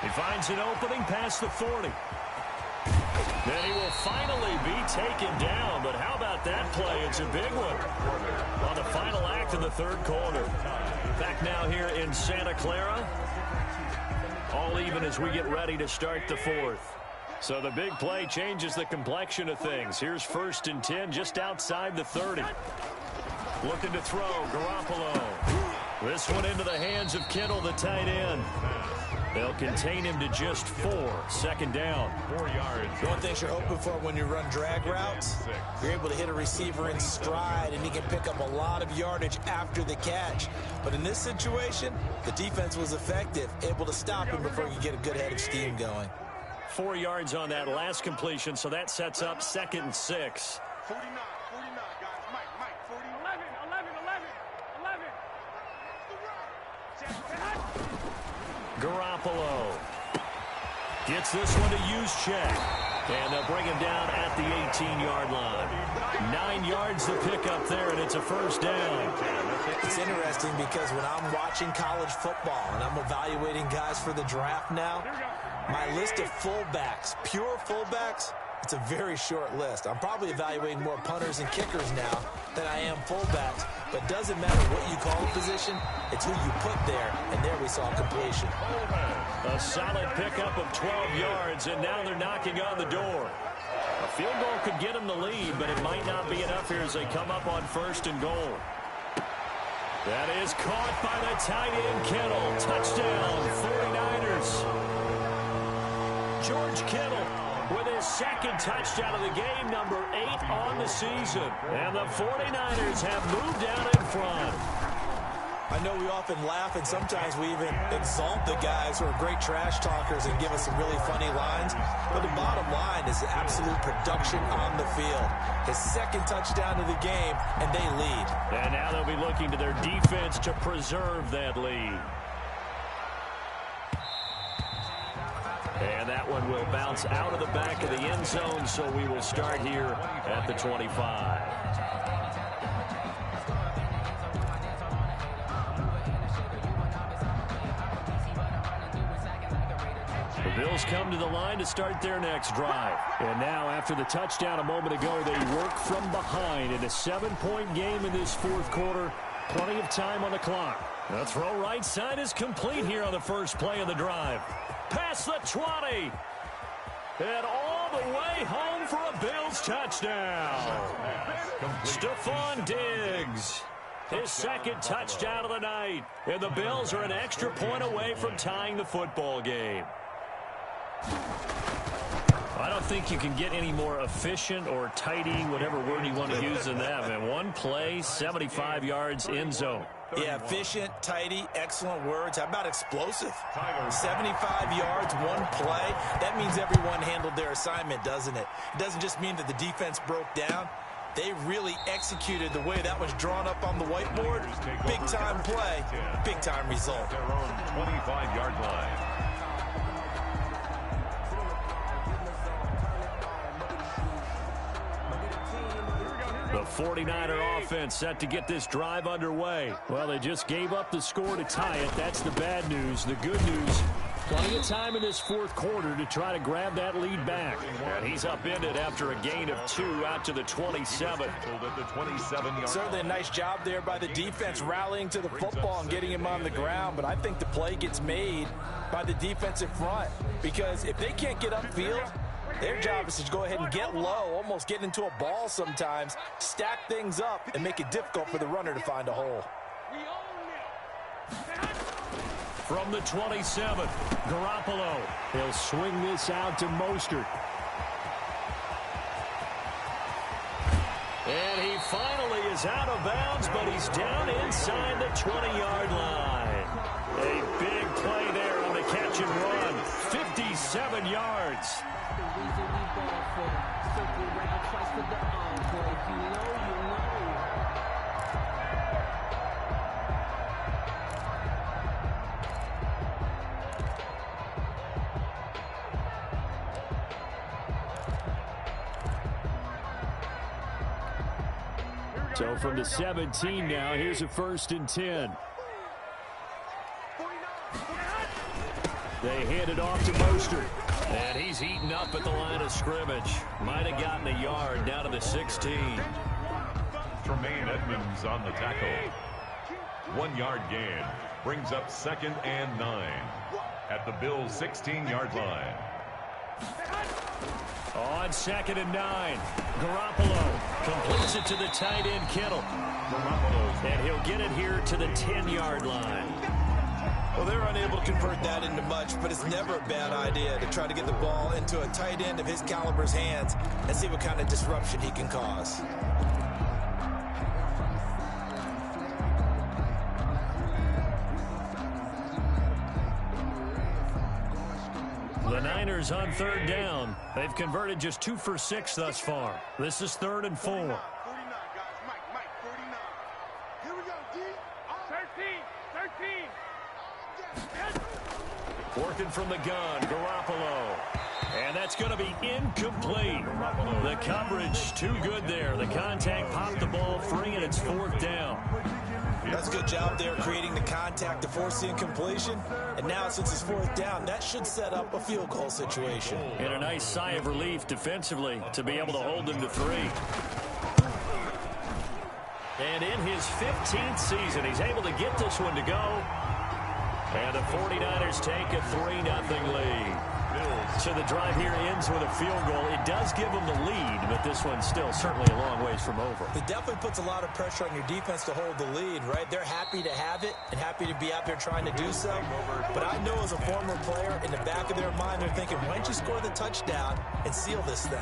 He finds an opening past the 40. Then he will finally be taken down. But how about that play? It's a big one on the final act of the 3rd quarter. Back now here in Santa Clara. All even as we get ready to start the 4th. So the big play changes the complexion of things. Here's 1st and 10 just outside the 30. Looking to throw, Garoppolo. This one into the hands of Kittle, the tight end. They'll contain him to just 4. 2nd down. 4 yards. One thing you're hoping for when you run drag routes, you're able to hit a receiver in stride, and he can pick up a lot of yardage after the catch. But in this situation, the defense was effective, able to stop him before he could get a good head of steam going. 4 yards on that last completion, so that sets up 2nd and 6. 49, guys. Mike, 40. 11. Garoppolo gets this one to Juszczyk. And they'll bring him down at the 18-yard line. 9 yards to pick up there, and it's a first down. It's interesting because when I'm watching college football and I'm evaluating guys for the draft now, My list of fullbacks, pure fullbacks, it's a very short list. I'm probably evaluating more punters and kickers now than I am fullbacks. But it doesn't matter what you call a position, it's who you put there. And there we saw completion. A solid pickup of 12 yards, and now they're knocking on the door. A field goal could get them the lead, but it might not be enough here as they come up on 1st and goal. That is caught by the tight end, Kittle. Touchdown, 49ers. George Kittle with his 2nd touchdown of the game, number 8 on the season. And the 49ers have moved out in front. I know we often laugh, and sometimes we even exalt the guys who are great trash talkers and give us some really funny lines. But the bottom line is absolute production on the field. His 2nd touchdown of the game, and they lead. And now they'll be looking to their defense to preserve that lead. And that one will bounce out of the back of the end zone, so we will start here at the 25. The Bills come to the line to start their next drive. And now, after the touchdown a moment ago, they work from behind in a 7-point game in this 4th quarter. Plenty of time on the clock. The throw right side is complete here on the first play of the drive. Past the 20. And all the way home for a Bills touchdown. Stephon Diggs. His 2nd touchdown of the night. And the Bills are an extra point away from tying the football game. I don't think you can get any more efficient or tidy, whatever word you want to use in that. Man, one play, 75 yards, end zone. Yeah, efficient, tidy, excellent words. How about explosive? 75 yards, one play. That means everyone handled their assignment, doesn't it? It doesn't just mean that the defense broke down. They really executed the way that was drawn up on the whiteboard. Big-time play, big-time result. Their own 25-yard line. The 49er offense set to get this drive underway. Well, they just gave up the score to tie it. That's the bad news. The good news, plenty of time in this 4th quarter to try to grab that lead back. And he's upended after a gain of 2 out to the 27. Certainly a nice job there by the defense rallying to the football and getting him on the ground. But I think the play gets made by the defensive front. Because if they can't get upfield, their job is to go ahead and get low, almost get into a ball sometimes, stack things up, and make it difficult for the runner to find a hole. From the 27, Garoppolo. He'll swing this out to Mostert. And he finally is out of bounds, but he's down inside the 20-yard line. A big play there on the catch and run. 57 yards. So from the 17 now, here's a 1st and 10. They hand it off to Mostert. And he's eaten up at the line of scrimmage. Might have gotten a yard down to the 16. Tremaine Edmonds on the tackle. 1-yard gain. Brings up 2nd and 9. At the Bills' 16-yard line. On 2nd and 9. Garoppolo completes it to the tight end, Kittle. And he'll get it here to the 10-yard line. Well, they're unable to convert that into much, but it's never a bad idea to try to get the ball into a tight end of his caliber's hands and see what kind of disruption he can cause. The Niners on 3rd down. They've converted just 2 for 6 thus far. This is 3rd and 4. 49, guys. Mike, 49. Here we go, D. 13. Working from the gun, Garoppolo. And that's going to be incomplete. The coverage too good there. The contact popped the ball free, and it's 4th down. That's a good job there creating the contact to force the incompletion. And now since it's fourth down, that should set up a field goal situation. And a nice sigh of relief defensively to be able to hold them to 3. And in his 15th season, he's able to get this one to go. And the 49ers take a 3-0 lead. So the drive here ends with a field goal. It does give them the lead, but this one's still certainly a long ways from over. It definitely puts a lot of pressure on your defense to hold the lead, right? They're happy to have it and happy to be out there trying to do so. But I know as a former player, in the back of their mind, they're thinking, why don't you score the touchdown and seal this thing?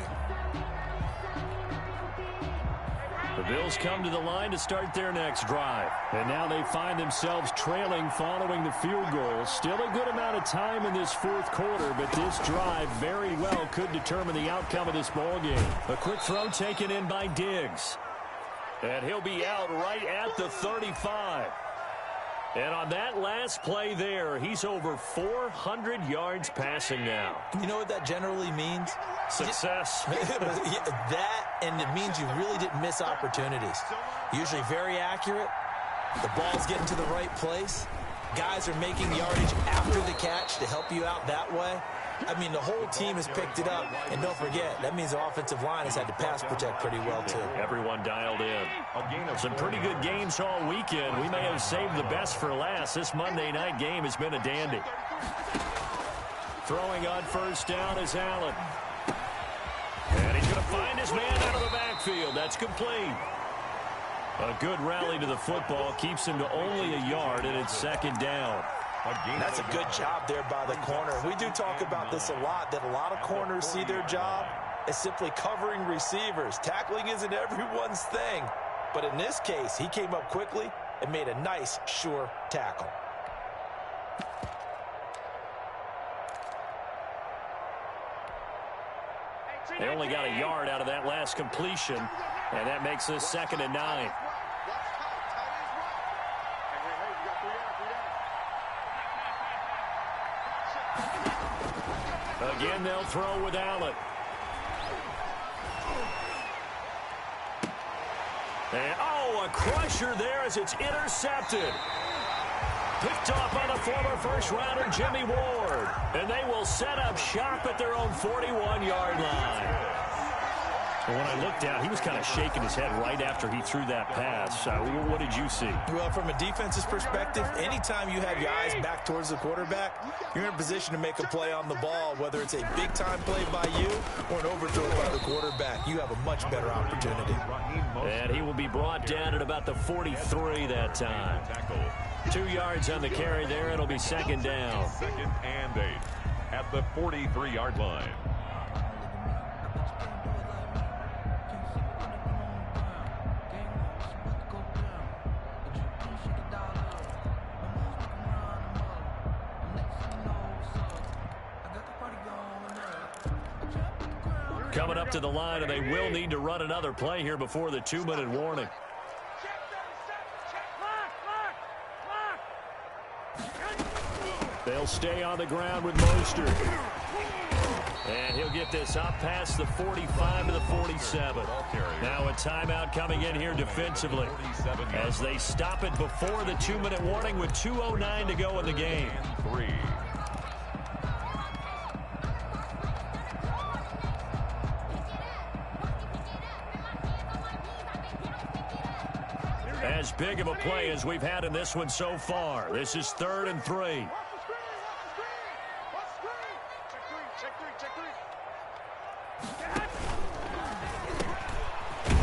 The Bills come to the line to start their next drive. And now they find themselves trailing following the field goal. Still a good amount of time in this fourth quarter, but this drive very well could determine the outcome of this ball game. A quick throw taken in by Diggs. And he'll be out right at the 35. And on that last play there, he's over 400 yards passing now. You know what that generally means? Success. That, and it means you really didn't miss opportunities. Usually very accurate. The ball's getting to the right place. Guys are making yardage after the catch to help you out that way. I mean, the whole team has picked it up. And don't forget, that means the offensive line has had to pass protect pretty well, too. Everyone dialed in. Some pretty good games all weekend. We may have saved the best for last. This Monday night game has been a dandy. Throwing on first down is Allen. And he's going to find his man out of the backfield. That's complete. A good rally to the football keeps him to only a yard, and it's second down. That's a good job there by the corner. We do talk about this a lot, that a lot of corners see their job as simply covering receivers. Tackling isn't everyone's thing. But in this case, he came up quickly and made a nice, sure tackle. They only got a yard out of that last completion, and that makes this 2nd and 9. Again, they'll throw with Allen. And, a crusher there as it's intercepted. Picked off by the former first-rounder Jimmy Ward. And they will set up shop at their own 41-yard line. And when I looked down, he was kind of shaking his head right after he threw that pass. What did you see? Well, from a defense's perspective, anytime you have your eyes back towards the quarterback, you're in a position to make a play on the ball, whether it's a big-time play by you or an overthrow by the quarterback. You have a much better opportunity. And he will be brought down at about the 43 that time. 2 yards on the carry there. It'll be second down. 2nd and 8 at the 43-yard line. Coming up to the line, and they will need to run another play here before the 2-minute warning. They'll stay on the ground with Mostert. And he'll get this up past the 45 to the 47. Now a timeout coming in here defensively as they stop it before the 2-minute warning with 2:09 to go in the game. 3. As big of a play as we've had in this one so far. This is 3rd and 3.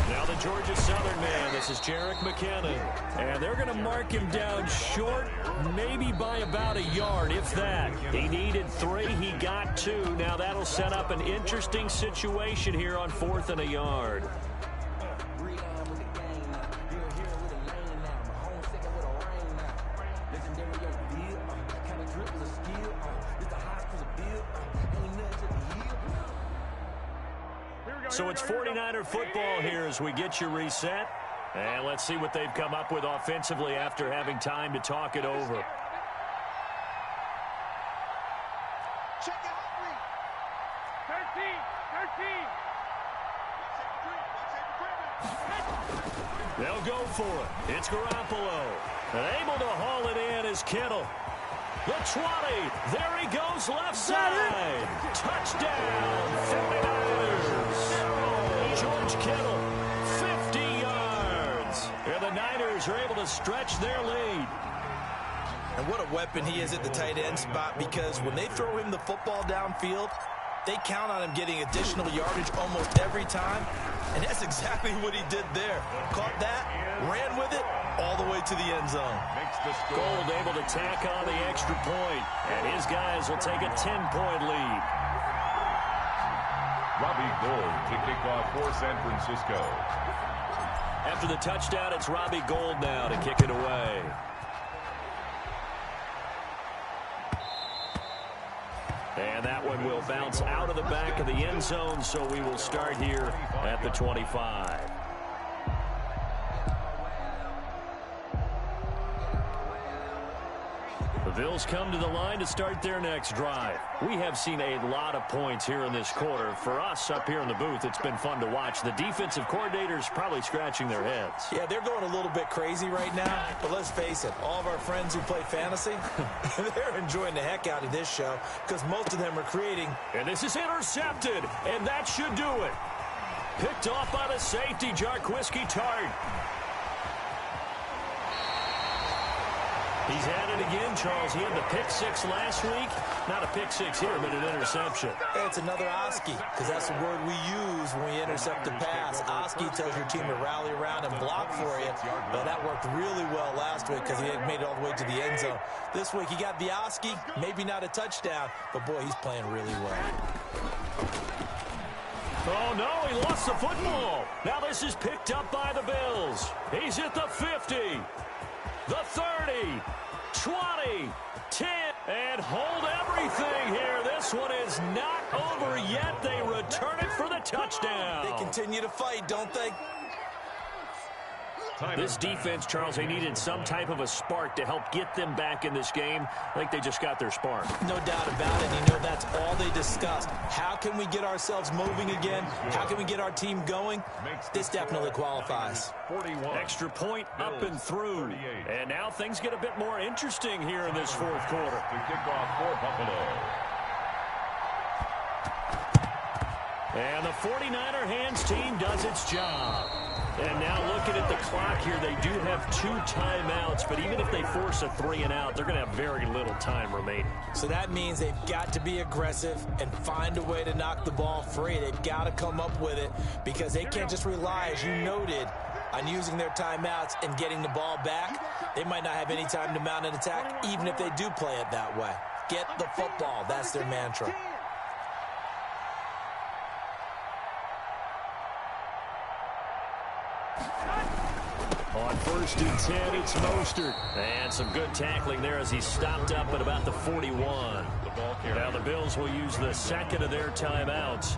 Now the Georgia Southern man. This is Jerick McKinnon. And they're going to mark him down short, maybe by about a yard, if that. He needed 3. He got 2. Now that'll set up an interesting situation here on 4th and a yard. So it's 49er football here as we get you reset. And let's see what they've come up with offensively after having time to talk it over. Check it out, 13. They'll go for it. It's Garoppolo. And able to haul it in is Kittle. The 20. There he goes left side. Touchdown, 49ers. George Kittle, 50 yards. And the Niners are able to stretch their lead. And what a weapon he is at the tight end spot, because when they throw him the football downfield, they count on him getting additional yardage almost every time. And that's exactly what he did there. Caught that, ran with it, all the way to the end zone. Gold able to tack on the extra point, and his guys will take a 10-point lead. Robbie Gould to kick off for San Francisco. After the touchdown, it's Robbie Gould now to kick it away. And that one will bounce out of the back of the end zone, so we will start here at the 25. The Bills come to the line to start their next drive. We have seen a lot of points here in this quarter. For us up here in the booth, it's been fun to watch. The defensive coordinators probably scratching their heads. Yeah, they're going a little bit crazy right now. But let's face it, all of our friends who play fantasy, they're enjoying the heck out of this show because most of them are creating. And this is intercepted, and that should do it. Picked off by the safety, Jarquiski Tart. He's had it again, Charles. He had the pick six last week. Not a pick six here, but an interception. Hey, it's another Oski, because that's the word we use when we intercept a pass. Oski tells your team to rally around and block for you. But that worked really well last week because he had made it all the way to the end zone. This week he got the Oski, maybe not a touchdown, but boy, he's playing really well. Oh, no, he lost the football. Now this is picked up by the Bills. He's at the 50, the 30, 20, 10, and hold everything here. This one is not over yet. They return it for the touchdown. They continue to fight, don't they? This defense, Charles, they needed some type of a spark to help get them back in this game. I think they just got their spark. No doubt about it. You know, that's all they discussed. How can we get ourselves moving again? How can we get our team going? This definitely qualifies. Extra point up and through. And now things get a bit more interesting here in this fourth quarter. To kick off for Buffalo. And the 49er hands team does its job. And now looking at the clock here, they do have 2 timeouts, but even if they force a 3 and out, they're going to have very little time remaining. So that means they've got to be aggressive and find a way to knock the ball free. They've got to come up with it because they can't just rely, as you noted, on using their timeouts and getting the ball back. They might not have any time to mount an attack, even if they do play it that way. Get the football. That's their mantra. On 1st and 10, it's Mostert. And some good tackling there as he stopped up at about the 41. Now the Bills will use the second of their timeouts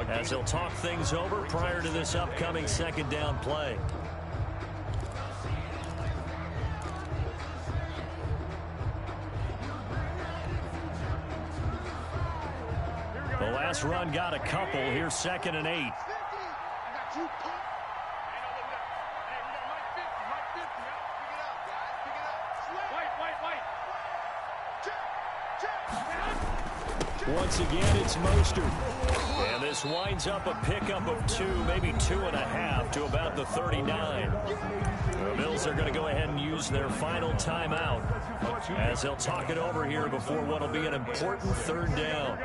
as they'll talk things over prior to this upcoming second down play. The last run got a couple. Here's 2nd and 8. Once again, it's Mostert. And this winds up a pickup of 2, maybe 2.5 to about the 39. The Bills are going to go ahead and use their final timeout as they'll talk it over here before what will be an important 3rd down.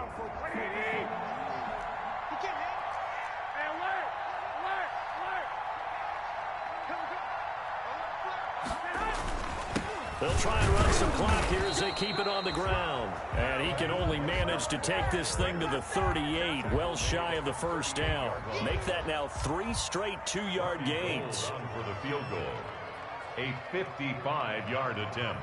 They'll try and run some clock here as they keep it on the ground. And he can only manage to take this thing to the 38, well shy of the 1st down. Make that now 3 straight 2-yard gains. For the field goal, a 55-yard attempt.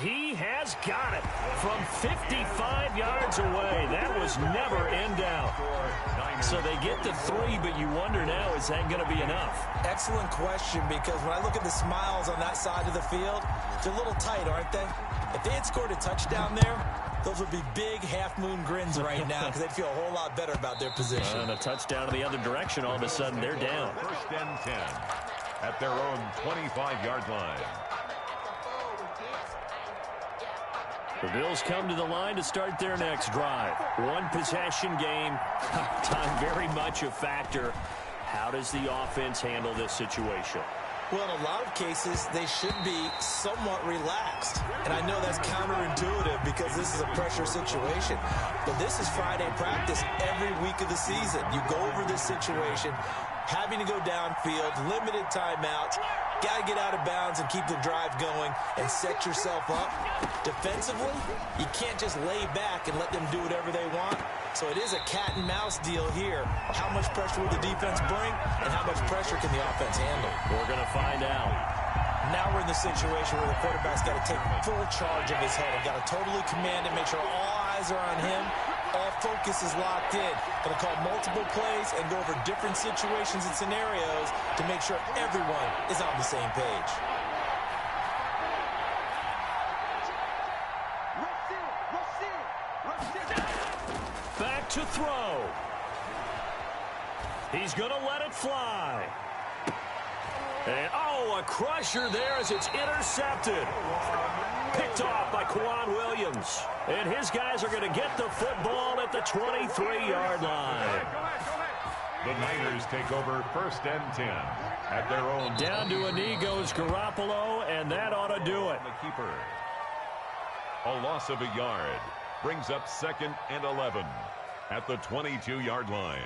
he has got it from 55 yards away. That was never in doubt. So they get to 3, but you wonder now, is that going to be enough? Excellent question, because when I look at the smiles on that side of the field, they're a little tight, aren't they? If they had scored a touchdown there, those would be big half-moon grins right now because they'd feel a whole lot better about their position. And a touchdown in the other direction, all of a sudden they're down. First and 10 at their own 25-yard line. The Bills come to the line to start their next drive. One possession game. Time very much a factor. How does the offense handle this situation? Well, in a lot of cases, they should be somewhat relaxed. And I know that's counterintuitive because this is a pressure situation. But this is Friday practice every week of the season. You go over this situation, having to go downfield, limited timeouts, got to get out of bounds and keep the drive going and set yourself up. Defensively, you can't just lay back and let them do whatever they want. So it is a cat and mouse deal here. How much pressure will the defense bring and how much pressure can the offense handle? We're going to find out. Now we're in the situation where the quarterback's got to take full charge of his head and got to totally command it, make sure all eyes are on him. All focus is locked in. Going to call multiple plays and go over different situations and scenarios to make sure everyone is on the same page. Back to throw. He's going to let it fly. And, a crusher there as it's intercepted. Picked off by Kwan Williams. And his guys are going to get the football at the 23-yard line. The Niners take over first and 10 at their own. Down to a knee goes Garoppolo, and that ought to do it. The keeper. A loss of a yard brings up second and 11 at the 22-yard line.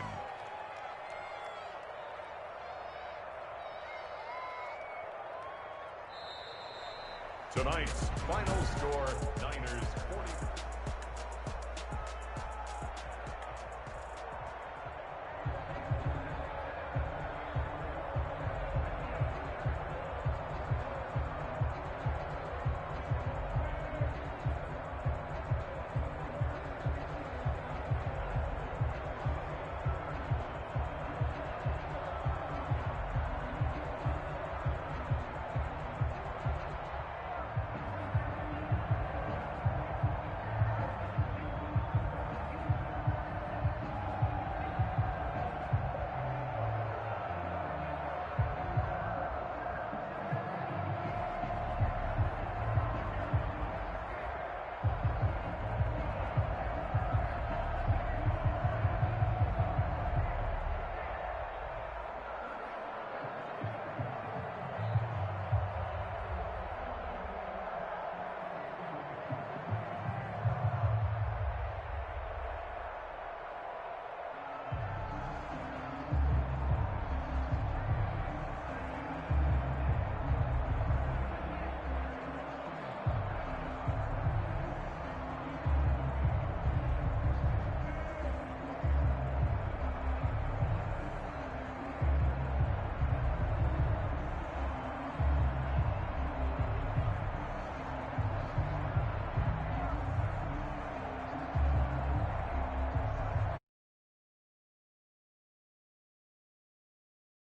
Tonight's final score, Niners 40.